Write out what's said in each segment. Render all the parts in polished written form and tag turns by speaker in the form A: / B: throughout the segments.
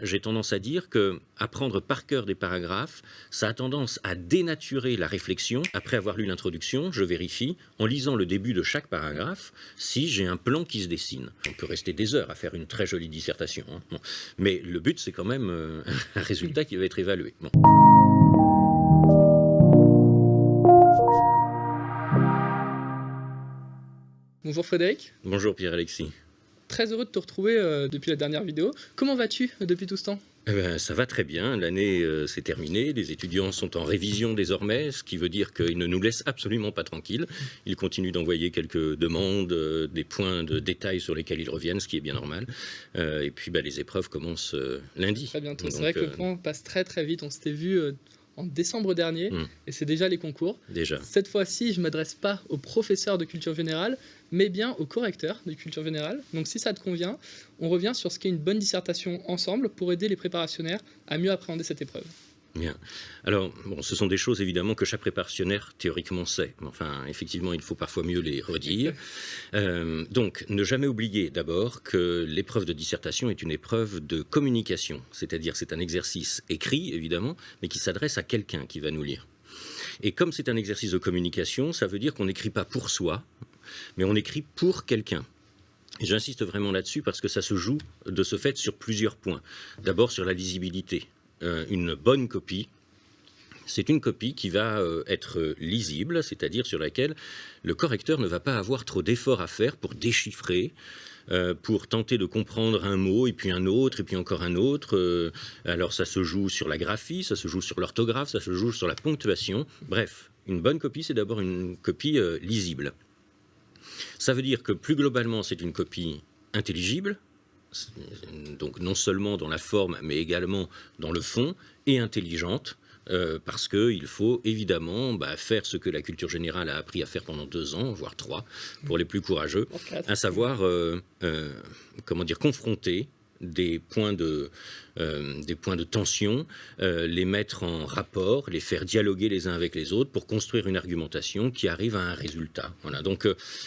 A: J'ai tendance à dire que apprendre par cœur des paragraphes, ça a tendance à dénaturer la réflexion. Après avoir lu l'introduction, je vérifie, en lisant le début de chaque paragraphe, si j'ai un plan qui se dessine. On peut rester des heures à faire une très jolie dissertation, hein. Bon. Mais le but, c'est quand même un résultat qui va être évalué. Bon.
B: Bonjour Frédéric,
A: Bonjour Pierre-Alexis.
B: très heureux de te retrouver depuis la dernière vidéo. Comment vas-tu depuis tout ce temps?
A: Eh ben, ça va très bien, l'année s'est terminée, les étudiants sont en révision désormais, ce qui veut dire qu'ils ne nous laissent absolument pas tranquilles. Ils continuent d'envoyer quelques demandes, des points de détail sur lesquels ils reviennent, ce qui est bien normal. Et puis les épreuves commencent lundi.
B: Très bientôt.
A: Donc,
B: C'est vrai que le temps passe très très vite. On s'était vu en décembre dernier et c'est déjà les concours.
A: déjà.
B: Cette fois-ci, je ne m'adresse pas aux professeurs de culture générale, mais bien aux correcteurs de culture générale. Donc si ça te convient, on revient sur ce qu'est une bonne dissertation ensemble pour aider les préparationnaires à mieux appréhender cette épreuve.
A: Bien. Alors, bon, ce sont des choses évidemment que chaque préparationnaire théoriquement sait. Enfin, effectivement, il faut parfois mieux les redire. Donc, ne jamais oublier d'abord que l'épreuve de dissertation est une épreuve de communication. C'est-à-dire, c'est un exercice écrit, évidemment, mais qui s'adresse à quelqu'un qui va nous lire. Et comme c'est un exercice de communication, ça veut dire qu'on n'écrit pas pour soi, mais on écrit pour quelqu'un. Et j'insiste vraiment là-dessus parce que ça se joue de ce fait sur plusieurs points. D'abord sur la lisibilité. Une bonne copie, c'est une copie qui va être lisible, c'est-à-dire sur laquelle le correcteur ne va pas avoir trop d'efforts à faire pour déchiffrer, pour tenter de comprendre un mot, et puis un autre, et puis encore un autre. Alors ça se joue sur la graphie, ça se joue sur l'orthographe, ça se joue sur la ponctuation. Bref, une bonne copie, c'est d'abord une copie lisible. Ça veut dire que plus globalement, c'est une copie intelligible, donc non seulement dans la forme, mais également dans le fond, et intelligente, parce qu'il faut évidemment faire ce que la culture générale a appris à faire pendant 2 ans, voire 3, pour les plus courageux, à savoir confronter des points de tension, les mettre en rapport, les faire dialoguer les uns avec les autres pour construire une argumentation qui arrive à un résultat. Voilà. Donc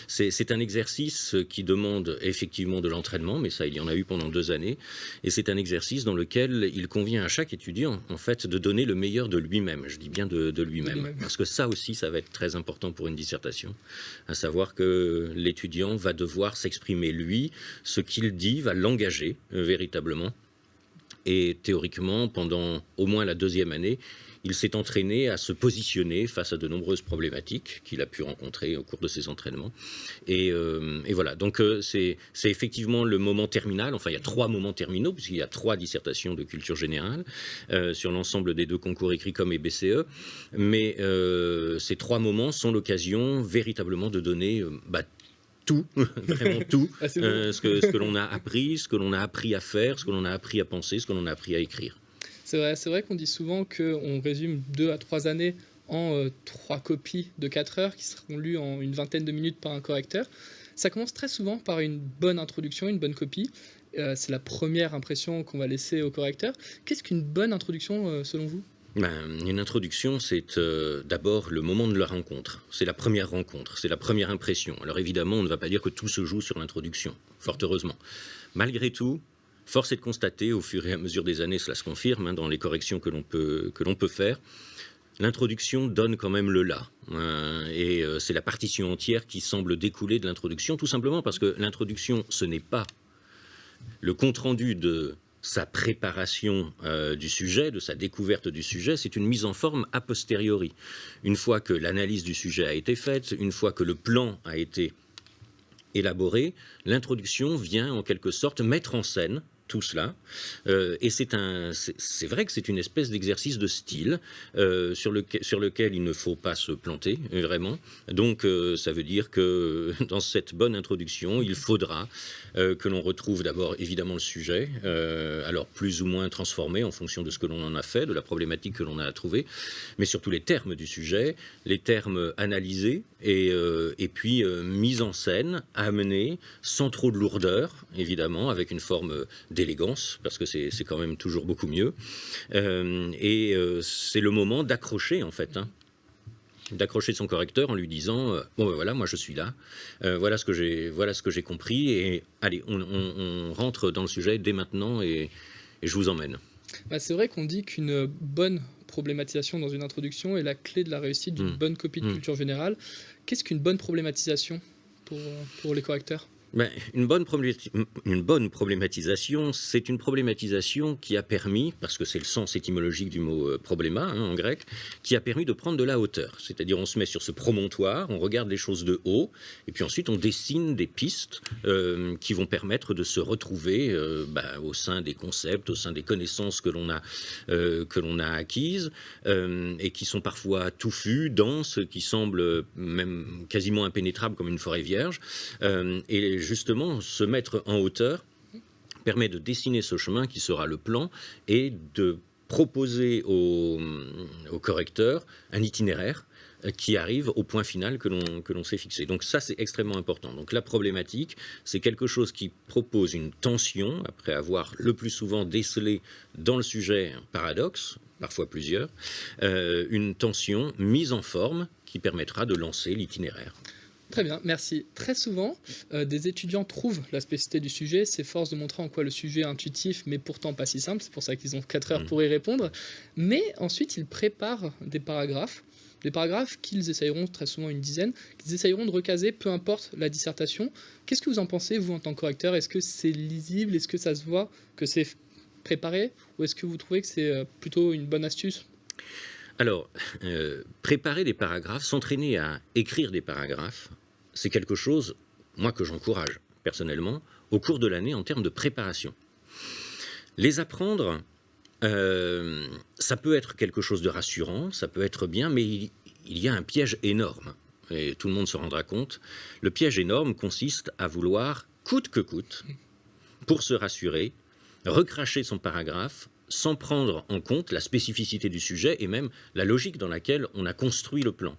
A: c'est un exercice qui demande effectivement de l'entraînement, mais ça il y en a eu pendant 2 années, et c'est un exercice dans lequel il convient à chaque étudiant en fait de donner le meilleur de lui-même. Je dis bien de lui-même, parce que ça aussi ça va être très important pour une dissertation, à savoir que l'étudiant va devoir s'exprimer lui, ce qu'il dit va l'engager véritablement. Et théoriquement, pendant au moins la 2e année, il s'est entraîné à se positionner face à de nombreuses problématiques qu'il a pu rencontrer au cours de ses entraînements. Et voilà, donc c'est effectivement le moment terminal. Enfin, il y a 3 moments terminaux, puisqu'il y a 3 dissertations de culture générale sur l'ensemble des 2 concours Écricom et BCE. Mais ces 3 moments sont l'occasion véritablement de donner tout, vraiment tout, ce que l'on a appris, ce que l'on a appris à faire, ce que l'on a appris à penser, ce que l'on a appris à écrire.
B: C'est vrai qu'on dit souvent qu'on résume 2 à 3 années en 3 copies de 4 heures qui seront lues en une vingtaine de minutes par un correcteur. Ça commence très souvent par une bonne introduction, une bonne copie. C'est la première impression qu'on va laisser au correcteur. Qu'est-ce qu'une bonne introduction selon vous ?
A: Une introduction, c'est d'abord le moment de la rencontre. C'est la première rencontre, c'est la première impression. Alors évidemment, on ne va pas dire que tout se joue sur l'introduction, fort heureusement. Malgré tout, force est de constater, au fur et à mesure des années, cela se confirme dans les corrections que l'on peut faire, l'introduction donne quand même le là. Et c'est la partition entière qui semble découler de l'introduction, tout simplement parce que l'introduction, ce n'est pas le compte-rendu de sa préparation du sujet, de sa découverte du sujet, c'est une mise en forme a posteriori. Une fois que l'analyse du sujet a été faite, une fois que le plan a été élaboré, l'introduction vient en quelque sorte mettre en scène tout cela, et c'est vrai que c'est une espèce d'exercice de style sur lequel il ne faut pas se planter, vraiment. Donc ça veut dire que dans cette bonne introduction, il faudra que l'on retrouve d'abord évidemment le sujet, alors plus ou moins transformé en fonction de ce que l'on en a fait, de la problématique que l'on a à trouver, mais surtout les termes du sujet, les termes analysés, et puis mis en scène, amenés, sans trop de lourdeur, évidemment, avec une forme d'élégance, parce que c'est quand même toujours beaucoup mieux. C'est le moment d'accrocher, en fait, d'accrocher son correcteur en lui disant bon ben voilà, moi je suis là, voilà ce que j'ai compris, et allez, on rentre dans le sujet dès maintenant, et et je vous emmène.
B: Bah, c'est vrai qu'on dit qu'une bonne problématisation dans une introduction est la clé de la réussite d'une
A: Hmm.
B: bonne copie de
A: Hmm.
B: culture générale. Qu'est-ce qu'une bonne problématisation pour les correcteurs?
A: Ben, une bonne problématisation, c'est une problématisation qui a permis, parce que c'est le sens étymologique du mot probléma en grec, qui a permis de prendre de la hauteur. C'est-à-dire on se met sur ce promontoire, on regarde les choses de haut, et puis ensuite on dessine des pistes qui vont permettre de se retrouver au sein des concepts, au sein des connaissances que l'on a acquises, et qui sont parfois touffues, denses, qui semblent même quasiment impénétrables comme une forêt vierge. Et justement, se mettre en hauteur permet de dessiner ce chemin qui sera le plan et de proposer au correcteur un itinéraire qui arrive au point final que l'on s'est fixé. Donc ça, c'est extrêmement important. Donc la problématique, c'est quelque chose qui propose une tension, après avoir le plus souvent décelé dans le sujet un paradoxe, parfois plusieurs, une tension mise en forme qui permettra de lancer l'itinéraire.
B: Très bien, merci. Très souvent, des étudiants trouvent la spécificité du sujet, s'efforcent de montrer en quoi le sujet est intuitif, mais pourtant pas si simple, c'est pour ça qu'ils ont 4 heures pour y répondre, mais ensuite ils préparent des paragraphes qu'ils essayeront, très souvent une dizaine, qu'ils essayeront de recaser, peu importe la dissertation. Qu'est-ce que vous en pensez, vous, en tant que correcteur? Est-ce que c'est lisible? Est-ce que ça se voit que c'est préparé? Ou est-ce que vous trouvez que c'est plutôt une bonne astuce?
A: Alors, préparer des paragraphes, s'entraîner à écrire des paragraphes, c'est quelque chose, moi, que j'encourage personnellement au cours de l'année en termes de préparation. Les apprendre, ça peut être quelque chose de rassurant, ça peut être bien, mais il y a un piège énorme, et tout le monde se rendra compte. Le piège énorme consiste à vouloir, coûte que coûte, pour se rassurer, recracher son paragraphe, sans prendre en compte la spécificité du sujet et même la logique dans laquelle on a construit le plan.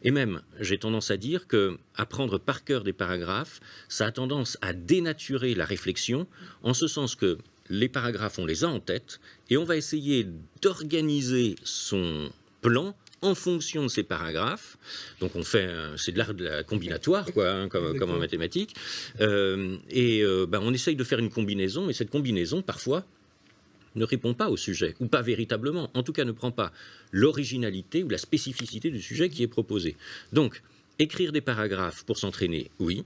A: Et même, j'ai tendance à dire que apprendre par cœur des paragraphes, ça a tendance à dénaturer la réflexion, en ce sens que les paragraphes, on les a en tête, et on va essayer d'organiser son plan en fonction de ces paragraphes. Donc c'est de l'art de la combinatoire, quoi, comme en mathématiques. On essaye de faire une combinaison, et cette combinaison, parfois, ne répond pas au sujet, ou pas véritablement, en tout cas ne prend pas l'originalité ou la spécificité du sujet qui est proposé. Donc, écrire des paragraphes pour s'entraîner, oui.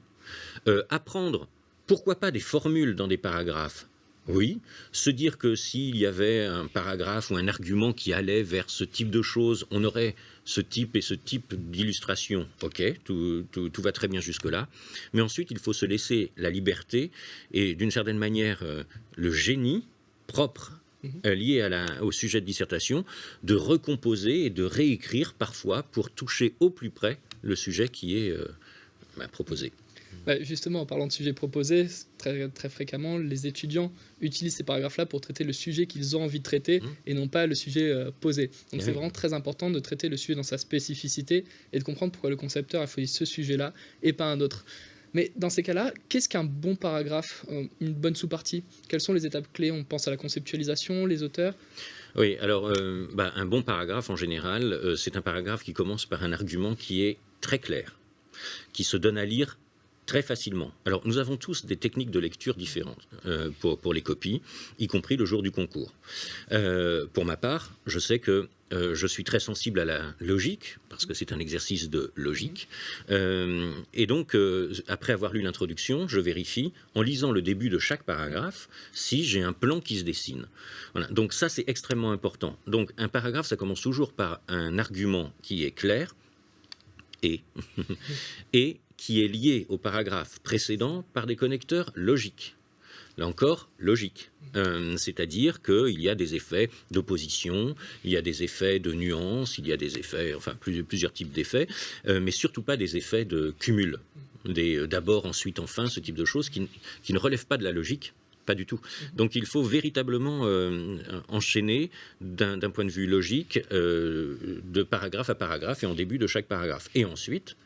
A: Apprendre, pourquoi pas des formules dans des paragraphes, oui. Se dire que s'il y avait un paragraphe ou un argument qui allait vers ce type de choses, on aurait ce type et ce type d'illustration, ok, tout va très bien jusque-là. Mais ensuite, il faut se laisser la liberté et d'une certaine manière, le génie propre lié au sujet de dissertation, de recomposer et de réécrire parfois pour toucher au plus près le sujet qui est proposé.
B: Justement, en parlant de sujets proposés, très, très fréquemment, les étudiants utilisent ces paragraphes-là pour traiter le sujet qu'ils ont envie de traiter et non pas le sujet posé. Donc c'est vraiment très important de traiter le sujet dans sa spécificité et de comprendre pourquoi le concepteur a choisi ce sujet-là et pas un autre. Mais dans ces cas-là, qu'est-ce qu'un bon paragraphe, une bonne sous-partie? Quelles sont les étapes clés? On pense à la conceptualisation, les auteurs?
A: Oui, alors un bon paragraphe en général, c'est un paragraphe qui commence par un argument qui est très clair, qui se donne à lire très facilement. Alors nous avons tous des techniques de lecture différentes pour les copies, y compris le jour du concours. Pour ma part, je sais que je suis très sensible à la logique, parce que c'est un exercice de logique. Et donc, après avoir lu l'introduction, je vérifie, en lisant le début de chaque paragraphe, si j'ai un plan qui se dessine. Voilà. Donc ça, c'est extrêmement important. Donc un paragraphe, ça commence toujours par un argument qui est clair et qui est lié au paragraphe précédent par des connecteurs logiques. Là encore, logique. C'est-à-dire qu'il y a des effets d'opposition, il y a des effets de nuance, il y a des effets, enfin plusieurs types d'effets, mais surtout pas des effets de cumul. D'abord, ensuite, enfin, ce type de choses qui ne relèvent pas de la logique. Pas du tout. Donc il faut véritablement enchaîner d'un point de vue logique de paragraphe à paragraphe et en début de chaque paragraphe. Et ensuite,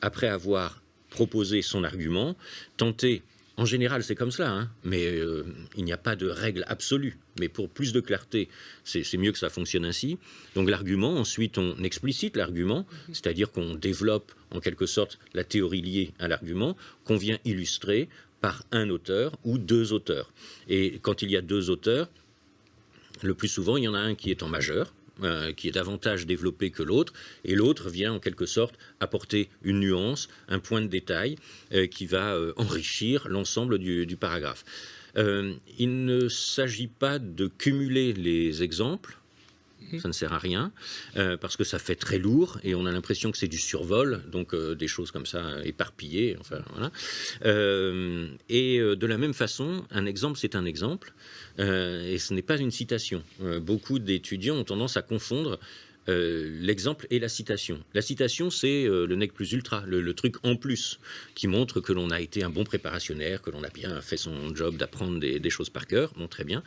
A: après avoir proposé son argument, tenter, en général c'est comme cela, mais il n'y a pas de règle absolue, mais pour plus de clarté, c'est mieux que ça fonctionne ainsi. Donc l'argument, ensuite on explicite l'argument, c'est-à-dire qu'on développe en quelque sorte la théorie liée à l'argument, qu'on vient illustrer par un auteur ou deux auteurs. Et quand il y a deux auteurs, Le plus souvent, il y en a un qui est en majeur, qui est davantage développé que l'autre, et l'autre vient en quelque sorte apporter une nuance, un point de détail qui va enrichir l'ensemble du paragraphe. Il ne s'agit pas de cumuler les exemples, ça ne sert à rien, parce que ça fait très lourd et on a l'impression que c'est du survol, donc des choses comme ça éparpillées, enfin voilà. De la même façon, un exemple c'est un exemple, et ce n'est pas une citation. Beaucoup d'étudiants ont tendance à confondre l'exemple et la citation. La citation, c'est le nec plus ultra, le truc en plus, qui montre que l'on a été un bon préparationnaire, que l'on a bien fait son job d'apprendre des choses par cœur, bon, très bien.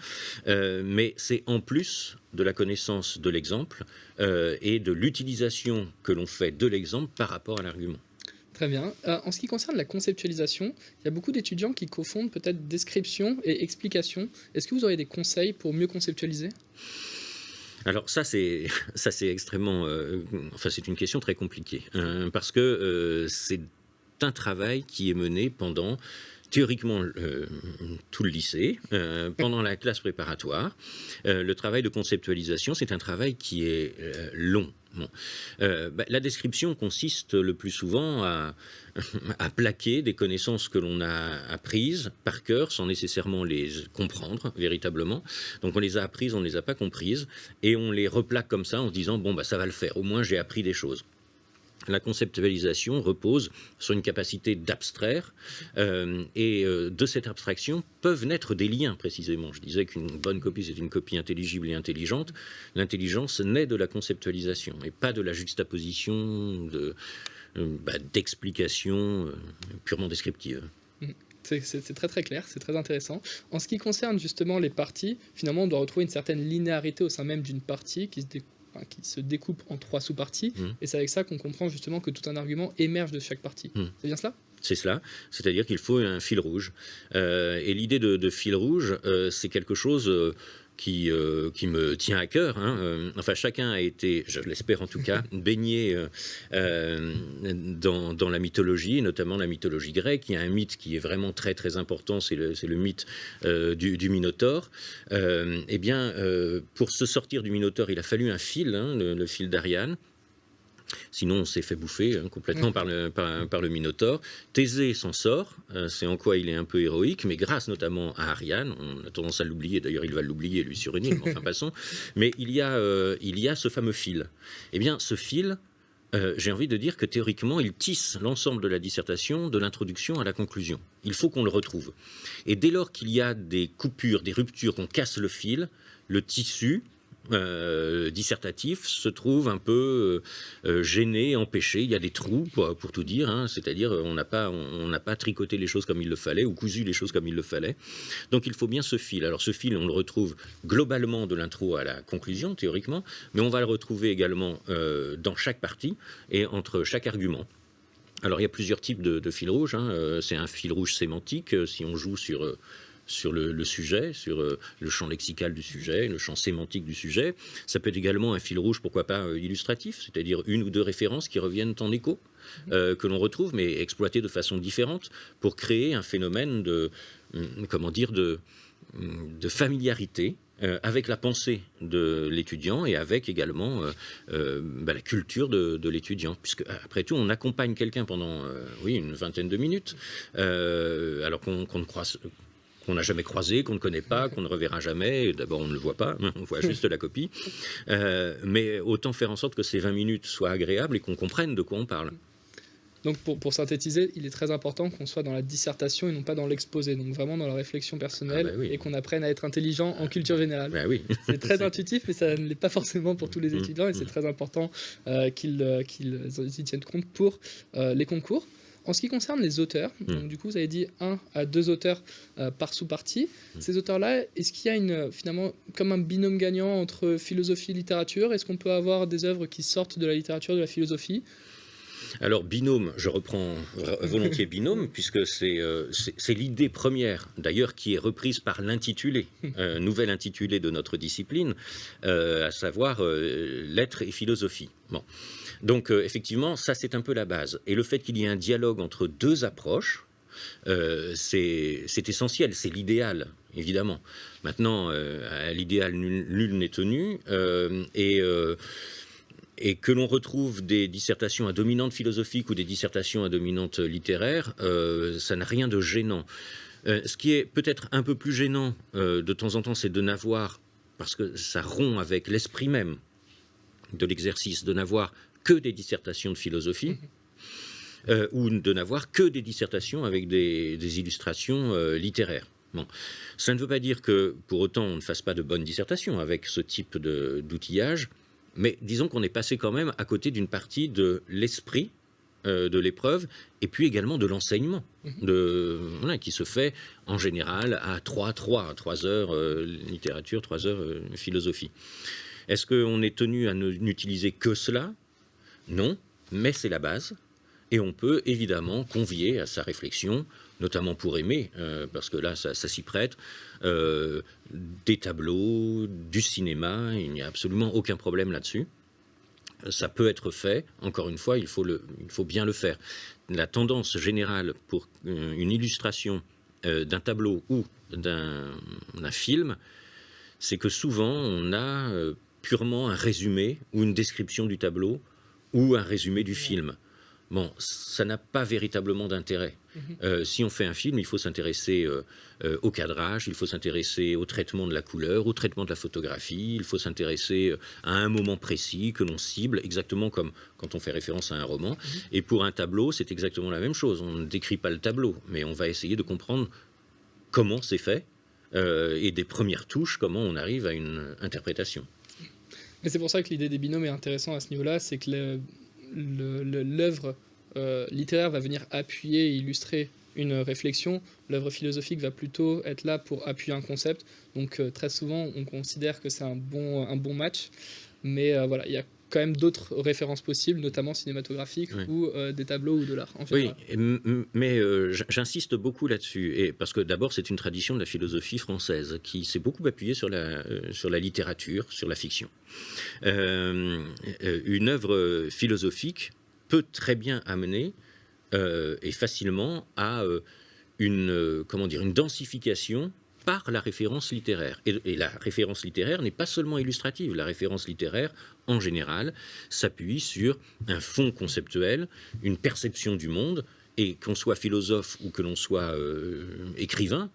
A: Mais c'est en plus de la connaissance de l'exemple et de l'utilisation que l'on fait de l'exemple par rapport à l'argument.
B: Très bien. En ce qui concerne la conceptualisation, il y a beaucoup d'étudiants qui confondent peut-être description et explication. Est-ce que vous auriez des conseils pour mieux conceptualiser ?
A: Alors ça c'est extrêmement, enfin c'est une question très compliquée, parce que c'est un travail qui est mené pendant théoriquement tout le lycée, pendant la classe préparatoire. Le travail de conceptualisation, c'est un travail qui est long. Bon. La description consiste le plus souvent à plaquer des connaissances que l'on a apprises par cœur sans nécessairement les comprendre véritablement. Donc on les a apprises, on ne les a pas comprises, et on les replaque comme ça en se disant bon ça va le faire, au moins j'ai appris des choses. La conceptualisation repose sur une capacité d'abstraire et de cette abstraction peuvent naître des liens précisément. Je disais qu'une bonne copie c'est une copie intelligible et intelligente. L'intelligence naît de la conceptualisation et pas de la juxtaposition d'explications purement descriptives.
B: C'est très très clair, c'est très intéressant. En ce qui concerne justement les parties, finalement on doit retrouver une certaine linéarité au sein même d'une partie qui se découpe en 3 sous-parties, et c'est avec ça qu'on comprend justement que tout un argument émerge de chaque partie. C'est bien cela ?
A: C'est cela, c'est-à-dire qu'il faut un fil rouge. Et l'idée de fil rouge, c'est quelque chose qui me tient à cœur. Enfin, chacun a été, je l'espère en tout cas, baigné dans la mythologie, notamment la mythologie grecque. Il y a un mythe qui est vraiment très très important, c'est le mythe du Minotaure. Pour se sortir du Minotaure, il a fallu un fil, le fil d'Ariane. Sinon, on s'est fait bouffer complètement par le Minotaure. Thésée s'en sort, c'est en quoi il est un peu héroïque, mais grâce notamment à Ariane. On a tendance à l'oublier, d'ailleurs il va l'oublier lui sur une île, enfin passons. Mais il y a ce fameux fil. Eh bien, ce fil, j'ai envie de dire que théoriquement, il tisse l'ensemble de la dissertation, de l'introduction à la conclusion. Il faut qu'on le retrouve. Et dès lors qu'il y a des coupures, des ruptures, qu'on casse le fil, le tissu dissertatif se trouve un peu gêné, empêché. Il y a des trous, pour tout dire, c'est-à-dire on n'a pas tricoté les choses comme il le fallait ou cousu les choses comme il le fallait. Donc il faut bien ce fil. Alors ce fil, on le retrouve globalement de l'intro à la conclusion, théoriquement, mais on va le retrouver également dans chaque partie et entre chaque argument. Alors il y a plusieurs types de fils rouges. C'est un fil rouge sémantique, si on joue sur le sujet, sur le champ lexical du sujet, le champ sémantique du sujet. Ça peut être également un fil rouge, pourquoi pas illustratif, c'est-à-dire une ou deux références qui reviennent en écho, que l'on retrouve, mais exploitées de façon différente, pour créer un phénomène de familiarité avec la pensée de l'étudiant et avec également la culture de l'étudiant. Puisque, après tout, on accompagne quelqu'un pendant une vingtaine de minutes, alors qu'on n'a jamais croisé, qu'on ne connaît pas, qu'on ne reverra jamais. D'abord, on ne le voit pas, on voit juste la copie. Mais autant faire en sorte que ces 20 minutes soient agréables et qu'on comprenne de quoi on parle.
B: Donc pour synthétiser, il est très important qu'on soit dans la dissertation et non pas dans l'exposé, donc vraiment dans la réflexion personnelle, et qu'on apprenne à être intelligent en culture générale. C'est très intuitif, mais ça ne l'est pas forcément pour tous les étudiants, et c'est très important qu'ils y tiennent compte pour les concours. En ce qui concerne les auteurs, donc du coup vous avez dit 1 à 2 auteurs par sous-partie. Ces auteurs-là, est-ce qu'il y a finalement comme un binôme gagnant entre philosophie et littérature ? Est-ce qu'on peut avoir des œuvres qui sortent de la littérature, de la philosophie ?
A: Alors binôme, je reprends volontiers binôme, puisque c'est l'idée première, d'ailleurs, qui est reprise par l'intitulé, nouvel intitulé de notre discipline, à savoir lettres et philosophie. Bon. Donc effectivement, ça c'est un peu la base. Et le fait qu'il y ait un dialogue entre deux approches, C'est essentiel, c'est l'idéal, évidemment. Maintenant, à l'idéal, nul n'est tenu, et que l'on retrouve des dissertations à dominante philosophique ou des dissertations à dominante littéraire, ça n'a rien de gênant. Ce qui est peut-être un peu plus gênant de temps en temps, c'est de n'avoir, parce que ça rompt avec l'esprit même de l'exercice, de n'avoir que des dissertations de philosophie, ou de n'avoir que des dissertations avec des illustrations littéraires. Bon. Ça ne veut pas dire que, pour autant, on ne fasse pas de bonnes dissertations avec ce type d'outillage, mais disons qu'on est passé quand même à côté d'une partie de l'esprit de l'épreuve, et puis également de l'enseignement, qui se fait en général à 3 heures littérature, 3 heures philosophie. Est-ce qu'on est tenu à n'utiliser que cela? Non, mais c'est la base, et on peut évidemment convier à sa réflexion, notamment pour aimer, parce que là, ça s'y prête, des tableaux, du cinéma, il n'y a absolument aucun problème là-dessus. Ça peut être fait, encore une fois, il faut bien le faire. La tendance générale pour une illustration d'un tableau ou d'un film, c'est que souvent on a purement un résumé ou une description du tableau ou un résumé du film. Bon, ça n'a pas véritablement d'intérêt. Si on fait un film, il faut s'intéresser au cadrage, il faut s'intéresser au traitement de la couleur, au traitement de la photographie, il faut s'intéresser à un moment précis que l'on cible, exactement comme quand on fait référence à un roman. Et pour un tableau, c'est exactement la même chose. On ne décrit pas le tableau, mais on va essayer de comprendre comment c'est fait, et des premières touches, comment on arrive à une interprétation.
B: Mais c'est pour ça que l'idée des binômes est intéressante à ce niveau-là, c'est que l'œuvre littéraire va venir appuyer et illustrer une réflexion, l'œuvre philosophique va plutôt être là pour appuyer un concept, donc très souvent on considère que c'est un bon match, mais voilà, il y a quand même d'autres références possibles, notamment cinématographiques, ou des tableaux ou de l'art en général.
A: Oui, mais j'insiste beaucoup là-dessus, et parce que d'abord c'est une tradition de la philosophie française qui s'est beaucoup appuyée sur la littérature, sur la fiction. Une œuvre philosophique peut très bien amener et facilement à une densification par la référence littéraire. Et la référence littéraire n'est pas seulement illustrative. La référence littéraire, en général, s'appuie sur un fond conceptuel, une perception du monde, et qu'on soit philosophe ou que l'on soit écrivain,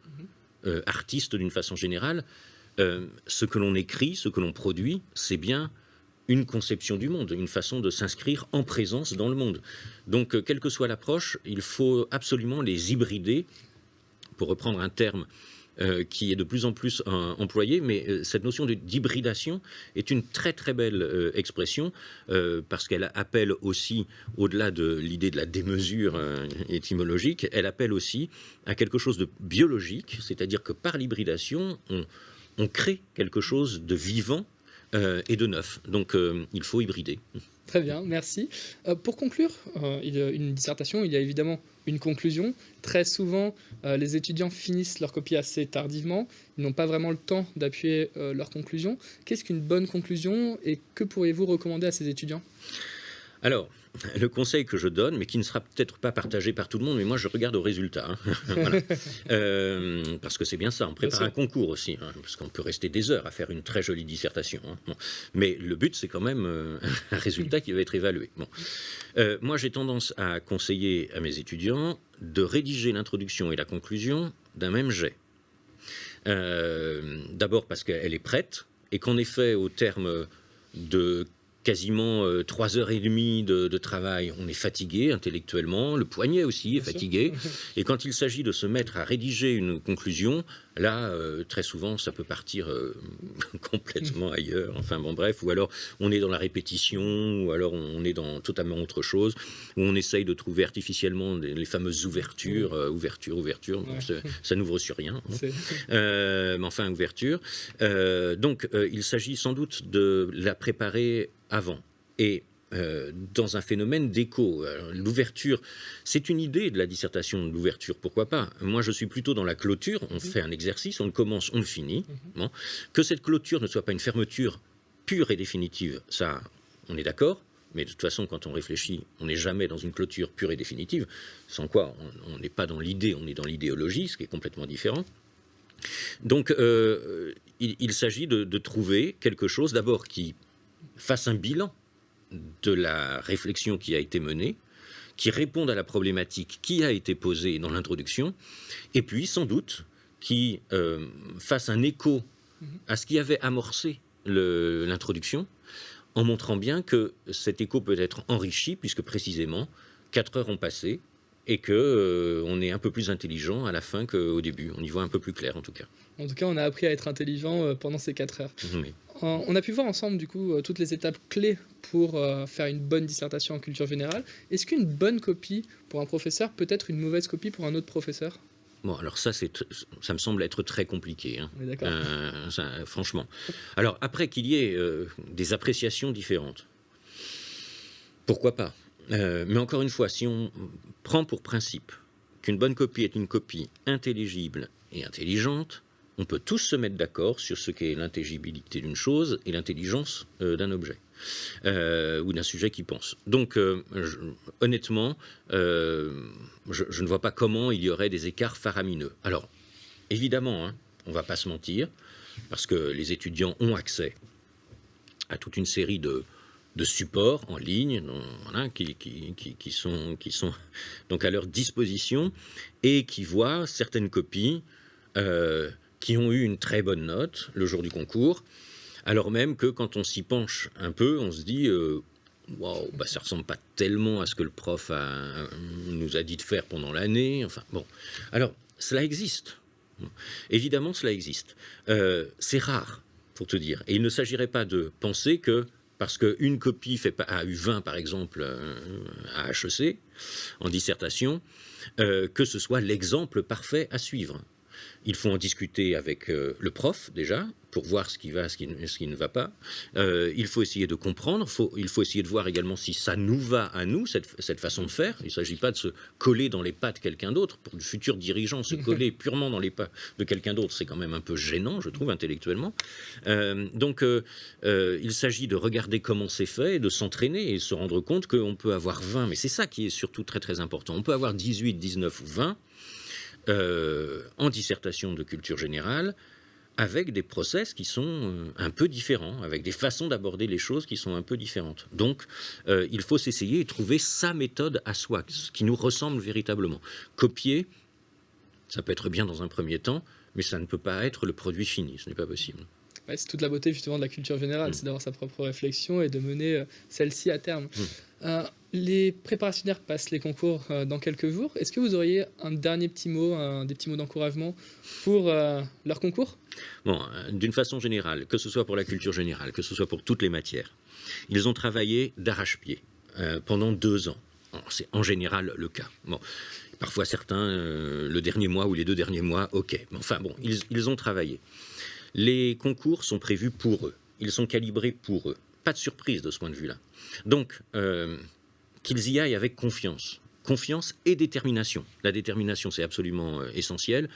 A: artiste d'une façon générale, ce que l'on écrit, ce que l'on produit, c'est bien une conception du monde, une façon de s'inscrire en présence dans le monde. Donc, quelle que soit l'approche, il faut absolument les hybrider, pour reprendre un terme qui est de plus en plus employé, mais cette notion d'hybridation est une très très belle expression, parce qu'elle appelle aussi, au-delà de l'idée de la démesure étymologique, elle appelle aussi à quelque chose de biologique, c'est-à-dire que par l'hybridation, on crée quelque chose de vivant et de neuf. Donc il faut hybrider.
B: Très bien, merci. Pour conclure une dissertation, il y a évidemment une conclusion. Très souvent, les étudiants finissent leur copie assez tardivement. Ils n'ont pas vraiment le temps d'appuyer leur conclusion. Qu'est-ce qu'une bonne conclusion et que pourriez-vous recommander à ces étudiants ?
A: Alors, le conseil que je donne, mais qui ne sera peut-être pas partagé par tout le monde, mais moi je regarde au résultat, voilà. Parce que c'est bien ça, on prépare un concours aussi, parce qu'on peut rester des heures à faire une très jolie dissertation. Bon. Mais le but, c'est quand même un résultat qui va être évalué. Bon. Moi, j'ai tendance à conseiller à mes étudiants de rédiger l'introduction et la conclusion d'un même jet. D'abord parce qu'elle est prête, et qu'en effet, au terme de quasiment 3h30 de travail, on est fatigué intellectuellement, le poignet aussi est fatigué, et quand il s'agit de se mettre à rédiger une conclusion, là, très souvent, ça peut partir complètement ailleurs, enfin bon bref, ou alors on est dans la répétition, ou alors on est dans totalement autre chose, où on essaye de trouver artificiellement les fameuses ouvertures, ouverture, bon, ça n'ouvre sur rien, mais enfin, ouverture. Donc, il s'agit sans doute de la préparer avant, et dans un phénomène d'écho. L'ouverture, c'est une idée de la dissertation, de l'ouverture, pourquoi pas. Moi, je suis plutôt dans la clôture, on fait un exercice, on le commence, on le finit. Bon. Que cette clôture ne soit pas une fermeture pure et définitive, ça, on est d'accord, mais de toute façon, quand on réfléchit, on n'est jamais dans une clôture pure et définitive, sans quoi on n'est pas dans l'idée, on est dans l'idéologie, ce qui est complètement différent. Donc, il s'agit de trouver quelque chose, d'abord, qui fasse un bilan de la réflexion qui a été menée, qui réponde à la problématique qui a été posée dans l'introduction, et puis, sans doute, qui fasse un écho à ce qui avait amorcé l'introduction, en montrant bien que cet écho peut être enrichi, puisque précisément, 4 heures ont passé, et qu'on est un peu plus intelligent à la fin qu'au début. On y voit un peu plus clair, en tout cas.
B: En tout cas, on a appris à être intelligent pendant ces 4 heures.
A: Oui.
B: On a pu voir ensemble, du coup, toutes les étapes clés pour faire une bonne dissertation en culture générale. Est-ce qu'une bonne copie pour un professeur peut être une mauvaise copie pour un autre professeur?
A: Bon, alors ça me semble être très compliqué, hein.
B: On est d'accord.
A: Franchement. Alors, après qu'il y ait des appréciations différentes, pourquoi pas? Mais encore une fois, si on prend pour principe qu'une bonne copie est une copie intelligible et intelligente, on peut tous se mettre d'accord sur ce qu'est l'intelligibilité d'une chose et l'intelligence d'un objet. Ou d'un sujet qui pense. Donc, honnêtement, je ne vois pas comment il y aurait des écarts faramineux. Alors, évidemment, hein, on ne va pas se mentir, parce que les étudiants ont accès à toute une série de supports en ligne, voilà, qui sont donc à leur disposition, et qui voient certaines copies qui ont eu une très bonne note le jour du concours, alors même que quand on s'y penche un peu, on se dit waouh, bah ça ressemble pas tellement à ce que le prof nous a dit de faire pendant l'année. Enfin bon, alors cela existe. Évidemment, cela existe. C'est rare, pour te dire. Et il ne s'agirait pas de penser que parce qu'une copie a eu 20, par exemple, à HEC, en dissertation, que ce soit l'exemple parfait à suivre. Il faut en discuter avec le prof, déjà, pour voir ce qui va, ce qui ne va pas. Il faut essayer de comprendre, il faut essayer de voir également si ça nous va à nous, cette façon de faire. Il ne s'agit pas de se coller dans les pas de quelqu'un d'autre. Pour le futur dirigeant, se coller purement dans les pas de quelqu'un d'autre, c'est quand même un peu gênant, je trouve, intellectuellement. Donc, il s'agit de regarder comment c'est fait, et de s'entraîner et se rendre compte qu'on peut avoir 20, mais c'est ça qui est surtout très très important. On peut avoir 18, 19 ou 20 en dissertation de culture générale, avec des process qui sont un peu différents, avec des façons d'aborder les choses qui sont un peu différentes. Donc, il faut s'essayer et trouver sa méthode à soi, ce qui nous ressemble véritablement. Copier, ça peut être bien dans un premier temps, mais ça ne peut pas être le produit fini, ce n'est pas possible.
B: Ouais, c'est toute la beauté justement de la culture générale, c'est d'avoir sa propre réflexion et de mener celle-ci à terme. Les préparationnaires passent les concours dans quelques jours. Est-ce que vous auriez un dernier petit mot, des petits mots d'encouragement pour leur concours?
A: Bon, d'une façon générale, que ce soit pour la culture générale, que ce soit pour toutes les matières, ils ont travaillé d'arrache-pied pendant 2 ans. C'est en général le cas. Bon, parfois certains, le dernier mois ou les 2 derniers mois, ok. Mais enfin bon, ils ont travaillé. Les concours sont prévus pour eux. Ils sont calibrés pour eux. Pas de surprise de ce point de vue-là. Donc, qu'ils y aillent avec confiance. Confiance et détermination. La détermination, c'est absolument essentiel.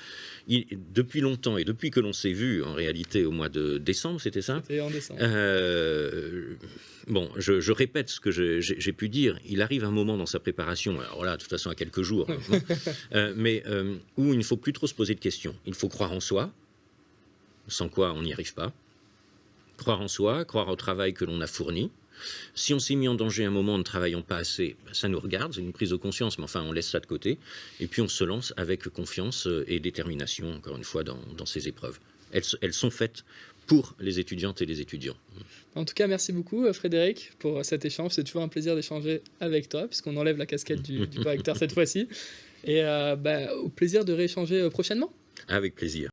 A: Depuis longtemps, et depuis que l'on s'est vu, en réalité, au mois de décembre, c'était ça ?
B: C'était en décembre.
A: Bon, je répète ce que j'ai pu dire. Il arrive un moment dans sa préparation, alors là, de toute façon, à quelques jours, mais où il ne faut plus trop se poser de questions. Il faut croire en soi, sans quoi on n'y arrive pas. Croire en soi, croire au travail que l'on a fourni. Si on s'est mis en danger un moment en ne travaillant pas assez, ça nous regarde, c'est une prise de conscience, mais enfin on laisse ça de côté. Et puis on se lance avec confiance et détermination, encore une fois, dans ces épreuves. Elles sont faites pour les étudiantes et les étudiants.
B: En tout cas, merci beaucoup Frédéric pour cet échange. C'est toujours un plaisir d'échanger avec toi, puisqu'on enlève la casquette du correcteur cette fois-ci. Et au plaisir de rééchanger prochainement.
A: Avec plaisir.